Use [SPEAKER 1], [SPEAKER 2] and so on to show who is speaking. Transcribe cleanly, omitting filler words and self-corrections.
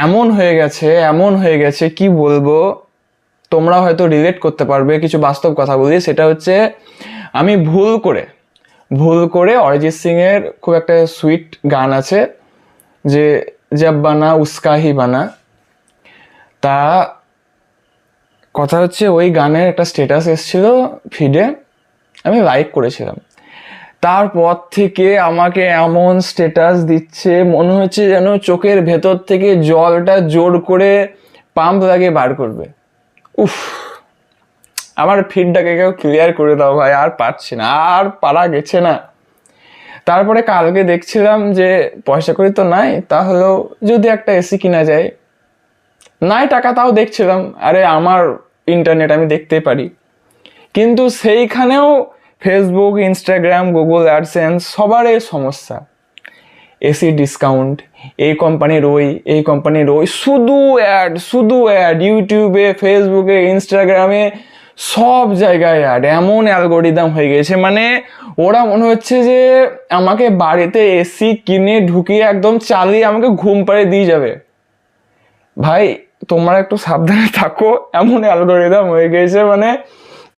[SPEAKER 1] এমন হয়ে গেছে কি বলবো, তোমরা হয়তো রিলেট করতে পারবে। কিছু বাস্তব কথা বলি, সেটা হচ্ছে আমি ভুল করে অরিজিৎ সিং এর খুব একটা সুইট গান আছে যে জব বানা উস্কা হি বানা, তা কথা হচ্ছে ওই গানের একটা স্ট্যাটাস এসেছিল ফিডে, আমি লাইক করেছিলাম। তারপর থেকে আমাকে এমন স্ট্যাটাস দিচ্ছে, মনে হচ্ছে যেন চোখের ভেতর থেকে জলটা জোর করে পাম্প লাগিয়ে বার করবে। উফ, আমার ফিডটাকে কেউ ক্লিয়ার করে দাও ভাই, আর পারছি না, আর পারা গেছে না। তারপরে কালকে দেখছিলাম যে পয়সা করি তো নাই, তাহলেও যদি একটা এসি কিনা যায়, নাই টাকা তাও দেখছিলাম, আরে আমার ইন্টারনেট আমি দেখতেই পারি। কিন্তু সেইখানেও ফেসবুক, ইনস্টাগ্রাম, গুগল অ্যাডসেন্স সবারই সমস্যা। এসি ডিসকাউন্ট, এই কোম্পানির ওই, শুধু অ্যাড ইউটিউবে, ফেসবুকে, ইনস্টাগ্রামে, সব জায়গায় অ্যাড। এমন অ্যালগোরিদম হয়ে গেছে, মানে ওরা মনে হচ্ছে যে আমাকে বাড়িতে এসি কিনে ঢুকিয়ে একদম চালিয়ে আমাকে ঘুম পাড়িয়ে দিয়ে যাবে। ভাই তোমরা একটু সাবধানে থাকো, এমন অ্যালগোরিদম হয়ে গেছে, মানে